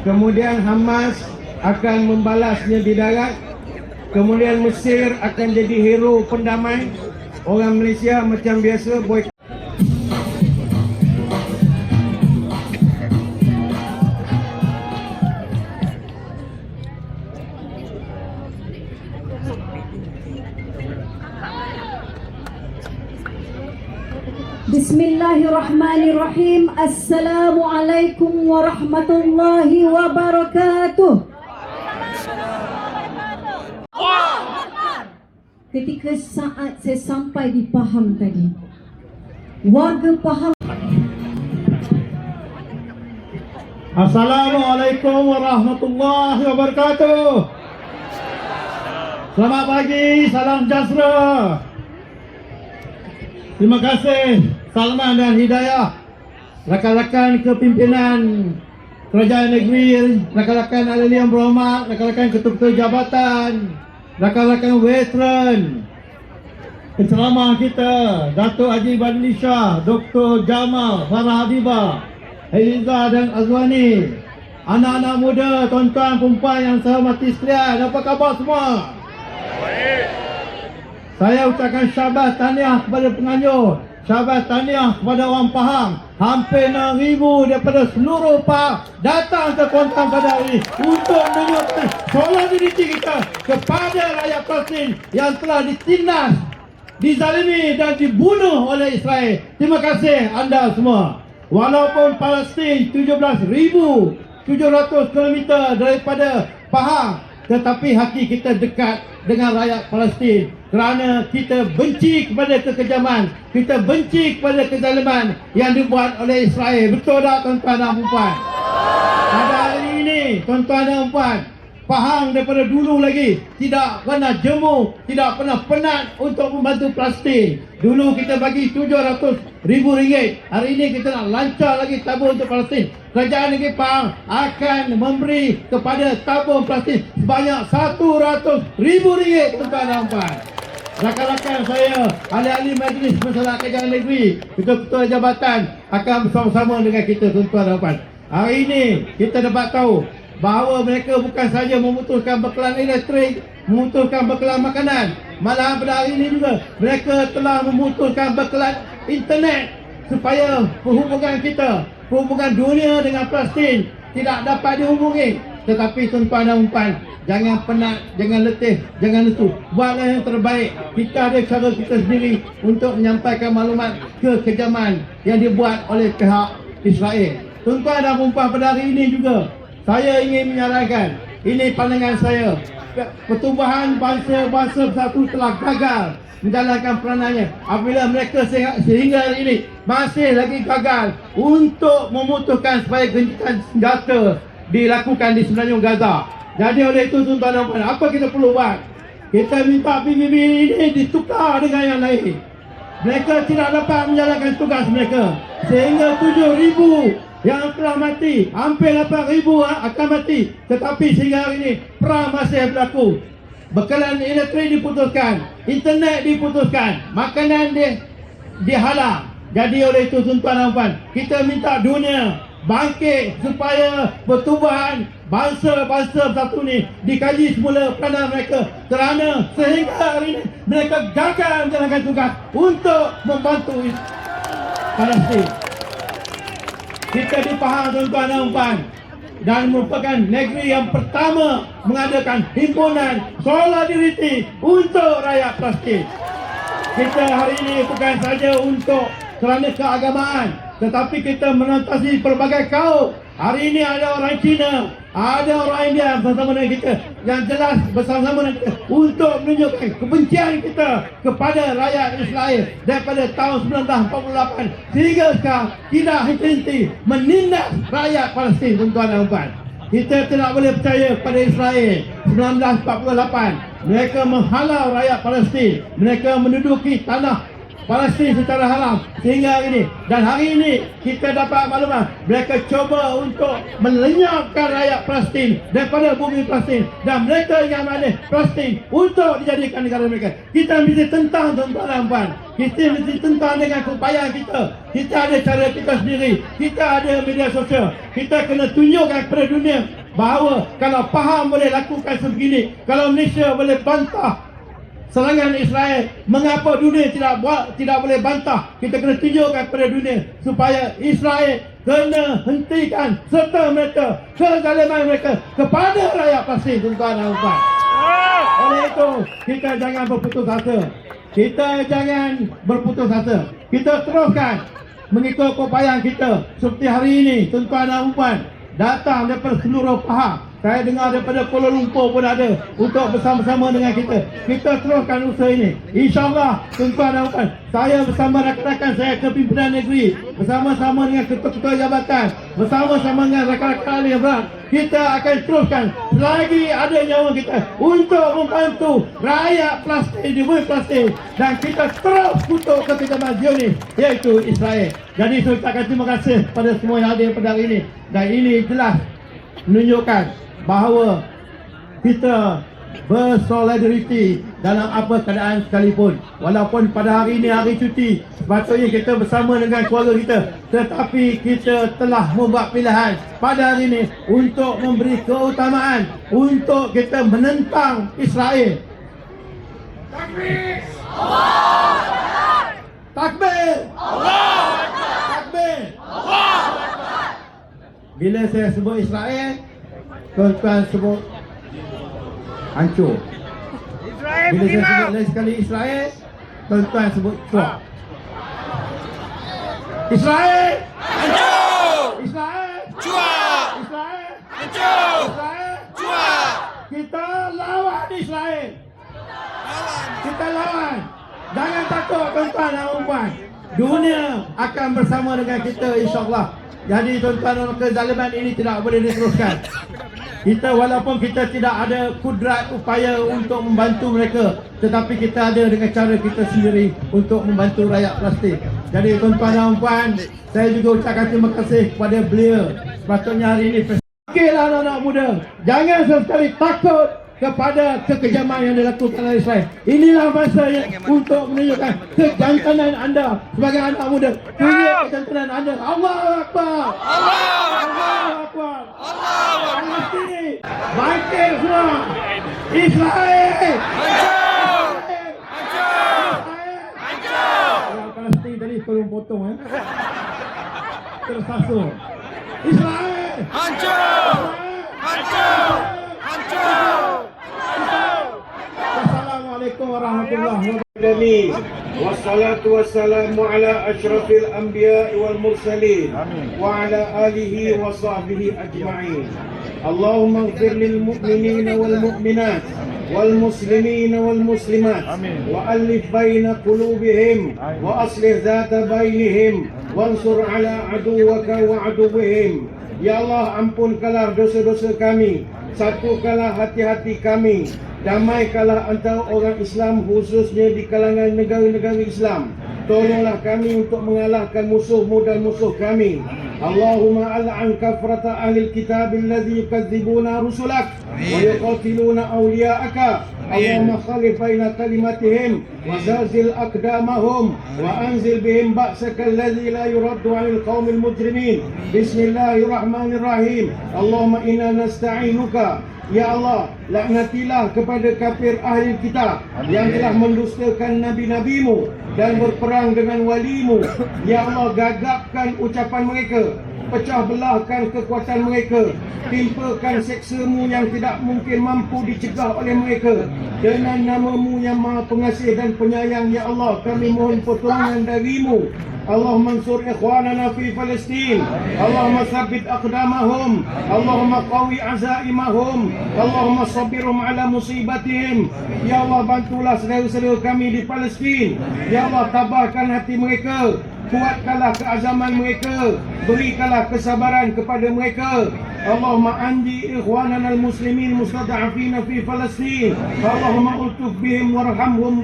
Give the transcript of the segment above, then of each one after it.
kemudian Hamas akan membalasnya di darat, kemudian Mesir akan jadi hero pendamai, orang Malaysia macam biasa boykot. Bismillahirrahmanirrahim. Assalamualaikum warahmatullahi wabarakatuh. Ketika saat saya sampai di Pahang tadi, warga Pahang. Assalamualaikum warahmatullahi wabarakatuh. Selamat pagi, salam sejahtera. Terima kasih Salman dan Hidayah, rakan-rakan kepimpinan kerajaan negeri, rakan-rakan ahli yang berhormat, rakan-rakan ketua-ketua jabatan, rakan-rakan veteran, penceramah kita Datuk Haji Badli Shah, Dr. Jamal, Farah Habibah, Eliza dan Azwani, anak-anak muda, tuan-tuan, perempuan yang saya hormati sekalian, apa khabar semua? Saya ucapkan syabas tahniah kepada penganjur, syabas tahniah kepada orang Pahang. Hampir 6,000 daripada seluruh Pahang datang ke Kuantan pada hari ini untuk menunjukkan solidariti kita kepada rakyat Palestin yang telah ditindas, dizalimi dan dibunuh oleh Israel. Terima kasih anda semua. Walaupun Palestin 17,700 km daripada Pahang, tetapi hati kita dekat dengan rakyat Palestin kerana kita benci kepada kekejaman, kita benci kepada kezaliman yang dibuat oleh Israel. Betul tak tuan-tuan dan puan? Pada hari ini tuan-tuan dan puan, Pahang daripada dulu lagi tidak pernah jemu, tidak pernah penat untuk membantu Palestin. Dulu kita bagi RM700,000, hari ini kita nak lancar lagi tabung untuk Palestin. Kerajaan negeri Pahang akan memberi kepada tabung Palestin sebanyak RM100,000, tuan-tuan dan puan. Rakan-rakan saya, ahli-ahli majlis masalah kerajaan negeri, ketua-ketua jabatan akan bersama-sama dengan kita, tuan-tuan dan puan. Hari ini kita dapat tahu bahawa mereka bukan saja memutuskan bekalan elektrik, memutuskan bekalan makanan, malah pada hari ini juga mereka telah memutuskan bekalan internet supaya perhubungan kita, perhubungan dunia dengan Palestin tidak dapat dihubungi. Tetapi tuan-tuan dan puan, jangan penat, jangan letih, jangan lesu. Buatlah yang terbaik. Kita ada cara kita sendiri untuk menyampaikan maklumat kekejaman yang dibuat oleh pihak Israel. Tuan-tuan dan puan, pada hari ini juga saya ingin menyarankan, ini pandangan saya, pertubuhan bangsa-bangsa bersatu telah gagal menjalankan peranannya apabila mereka sehingga hari ini masih lagi gagal untuk memutuskan supaya gencatan senjata dilakukan di semenanjung Gaza. Jadi oleh itu tuan-tuan dan puan, apa kita perlu buat? Kita minta PBB ini ditukar dengan yang lain. Mereka tidak dapat menjalankan tugas mereka sehingga 7,000 yang telah mati, hampir 8,000 akan mati. Tetapi sehingga hari ini perang masih berlaku. Bekalan elektrik diputuskan, internet diputuskan, makanan dihalang. Jadi oleh itu tuan-tuan dan puan, kita minta dunia bangkit supaya pertubuhan bangsa-bangsa bersatu ni dikaji semula peranan mereka, kerana sehingga hari ini mereka gagal menjalankan tugas untuk membantu Palestin. Kita di Pahang, tuan-tuan dan puan, dan merupakan negeri yang pertama mengadakan himpunan solidariti untuk rakyat Palestin. Kita hari ini bukan saja untuk kerana keagamaan, tetapi kita menatasi pelbagai kaum. Hari ini ada orang Cina, ada orang India bersama dengan kita, yang jelas bersama-sama dengan kita untuk menunjukkan kebencian kita kepada rakyat Israel daripada tahun 1948 sehingga sekarang tidak henti-henti menindas rakyat Palestin, tuan-tuan dan puan. Kita tidak boleh percaya pada Israel. 1948 mereka menghalau rakyat Palestin, mereka menduduki tanah Palestin secara haram sehingga hari ini. Dan hari ini kita dapat maklumat mereka cuba untuk melenyapkan rakyat Palestin daripada bumi Palestin, dan mereka yang mana Palestin untuk dijadikan negara mereka. Kita mesti tentang, tuan-tuan dan puan. Kita mesti tentang dengan keupayaan kita. Kita ada cara kita sendiri. Kita ada media sosial. Kita kena tunjukkan kepada dunia bahawa kalau Pahang boleh lakukan sebegini, kalau Malaysia boleh bantah serangan Israel, mengapa dunia tidak boleh bantah? Kita kena tunjukkan kepada dunia supaya Israel kena hentikan serta mereka kezaliman mereka kepada rakyat Palestin, tuan-tuan dan puan. Oleh itu, kita jangan berputus asa. Kita jangan berputus asa. Kita teruskan mengikut keupayaan kita. Seperti hari ini, tuan-tuan dan puan, datang daripada seluruh Pahang. Saya dengar daripada Kuala Lumpur pun ada untuk bersama-sama dengan kita. Kita teruskan usaha ini. InsyaAllah, tuan-tuan dan puan, saya bersama rakan-rakan saya kepimpinan negeri, bersama-sama dengan ketua-ketua jabatan, bersama-sama dengan rakan-rakan ahli berat, kita akan teruskan selagi ada nyawa kita untuk membantu rakyat Palestin di bumi Palestin, dan kita terus kutuk kekejaman Zionis, iaitu Israel. Jadi saya ucapkan terima kasih kepada semua yang hadir pada hari ini, dan ini jelas menunjukkan bahawa kita bersolidariti dalam apa keadaan sekalipun. Walaupun pada hari ini hari cuti, sepatutnya kita bersama dengan keluarga kita, tetapi kita telah membuat pilihan pada hari ini untuk memberi keutamaan untuk kita menentang Israel. Takbir! Takbir! Takbir! Bila saya sebut Israel, tuan-tuan sebut hancur. Bila saya sebut lain sekali Israel, tuan-tuan sebut cuak. Israel hancur! Israel cuak! Israel hancur! Israel cuak! Kita lawan Israel. Kita lawan. Jangan takut, tuan-tuan dan puan. Dunia akan bersama dengan kita, insya-Allah. Jadi tuan-tuan, kezaliman ini tidak boleh diteruskan. Kita walaupun kita tidak ada kudrat upaya untuk membantu mereka, tetapi kita ada dengan cara kita sendiri untuk membantu rakyat Palestin. Jadi tuan-tuan dan puan, saya juga ucapkan terima kasih kepada beliau. Sepatutnya hari ini okeylah anak-anak muda, jangan sekali takut kepada kekejaman yang dilakukan oleh Israel. Inilah masanya untuk menunjukkan kejantanan anda sebagai anak muda. Tunjuk kejantanan anda. Allahu Akbar! Allahu Akbar! Allahu Akbar! Bangkit semua! Israel! Hancur! Hancur! Hancur! Orang Palestin tadi tolong potong tersasar. Israel! Hancur! Hancur! Hancur! Assalamualaikum warahmatullahi wabarakatuh. Wassalatu wassalamu ala asyrafil anbiya'i wal mursalin wa ala alihi wa sahbihi ajma'in. Allahumma ighfir lil mu'minina wal mu'minat wal muslimina wal muslimat wa alif baina qulubihim wa aslih dhata bainihim wansur ala aduwaka wa aduwihim. Ya Allah, ampunkanlah dosa-dosa kami, satukanlah hati-hati kami, damaikanlah antara orang Islam khususnya di kalangan negara-negara Islam. Tolonglah kami untuk mengalahkan musuh-musuh dan musuh kami. Allahumma al'an kafrata ahli kitab alladhi yukadzibuna rusulak wa yuqatiluna awliya'aka. Allahumma khalif baina kalimatihim wa zalzil aqdamahum wa anzil bihim ba'saka alladhi la yuraddu 'anil qaumil mujrimin. Bismillahirrahmanirrahim. Allahumma inna nasta'inuka. Ya Allah, laknatilah kepada kafir ahli kitab yang telah mendustakan nabi-nabimu dan berperang dengan walimu. Ya Allah, gagapkan ucapan mereka, pecah belahkan kekuatan mereka, timpakan seksamu yang tidak mungkin mampu dicegah oleh mereka. Dengan namamu yang maha pengasih dan penyayang, Ya Allah, kami mohon pertolongan darimu. Allahumma ansur ikhwanana fi Palestin. Allahumma tsabbit aqdamahum. Allahumma qawi azaimahum. Allahumma sabbirhum ala musibatihim. Ya Allah, bantulah saudara-saudara kami di Palestin. Ya Allah, tabahkan hati mereka, kuatkanlah keazaman mereka, berikanlah kesabaran kepada mereka. اللهم أنجي إخواننا المسلمين المستضعفين في فلسطين اللهم ألطف بهم وارحمهم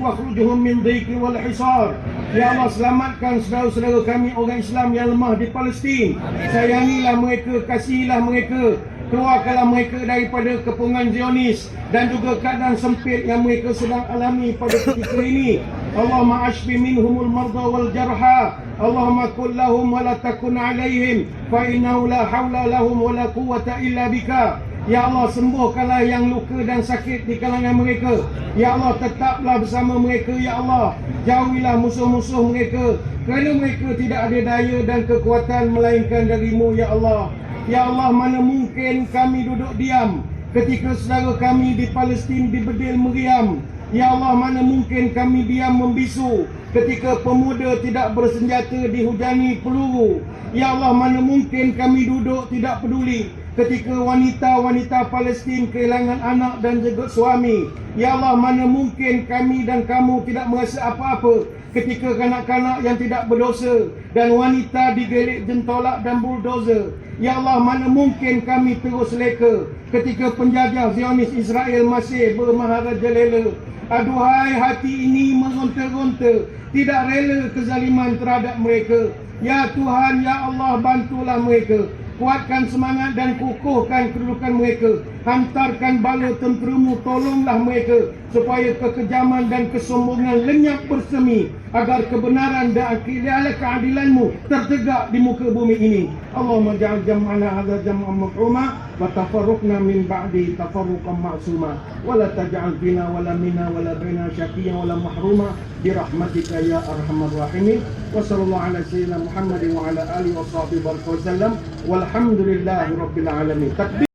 واخرجهم من ضيق والحصار. Ya Allah, selamatkan saudara-saudara kami orang Islam yang lemah di Palestin. Sayangilah mereka, kasihilah mereka, keluarkanlah mereka daripada kepungan Zionis dan juga keadaan sempit yang mereka sedang alami pada ketika ini. Allahumma ashfi minhumul marda wal jarha. Allahumma kun lahum wa la takun alaihim fa innahu la hawla lahum wa la quwwata illa bika. Ya Allah, sembuhkanlah yang luka dan sakit di kalangan mereka. Ya Allah, tetaplah bersama mereka. Ya Allah, jauhilah musuh-musuh mereka, kerana mereka tidak ada daya dan kekuatan melainkan darimu. Ya Allah, ya Allah, mana mungkin kami duduk diam ketika saudara kami di Palestin dibedil meriam. Ya Allah, mana mungkin kami diam membisu ketika pemuda tidak bersenjata dihujani peluru. Ya Allah, mana mungkin kami duduk tidak peduli ketika wanita-wanita Palestin kehilangan anak dan juga suami. Ya Allah, mana mungkin kami dan kamu tidak merasa apa-apa ketika kanak-kanak yang tidak berdosa dan wanita digelik jentolak dan buldozer. Ya Allah, mana mungkin kami terus leka ketika penjajah Zionis Israel masih bermaharajalela. Aduhai, hati ini meronta-ronta, tidak rela kezaliman terhadap mereka. Ya Tuhan, ya Allah, bantulah mereka. Kuatkan semangat dan kukuhkan kedudukan mereka. Hantarkan bala tenteramu, tolonglah mereka supaya kekejaman dan kesombongan lenyap bersemi, agar kebenaran dan keadilanmu tertegak di muka bumi ini. Allahumma ja'al jam'ana hadza jam'an marhuma wa tafarruqna min ba'di tafarruqan ma'suma wa la taj'al fina wa la minna wa la baina syaqiyyan wa la mahruma bi rahmatika ya arhamar rahimin. Wa sallallahu ala sayyidina Muhammadin wa ala alihi wa sahbihi wa sallam walhamdulillahi rabbil alamin. Takbir.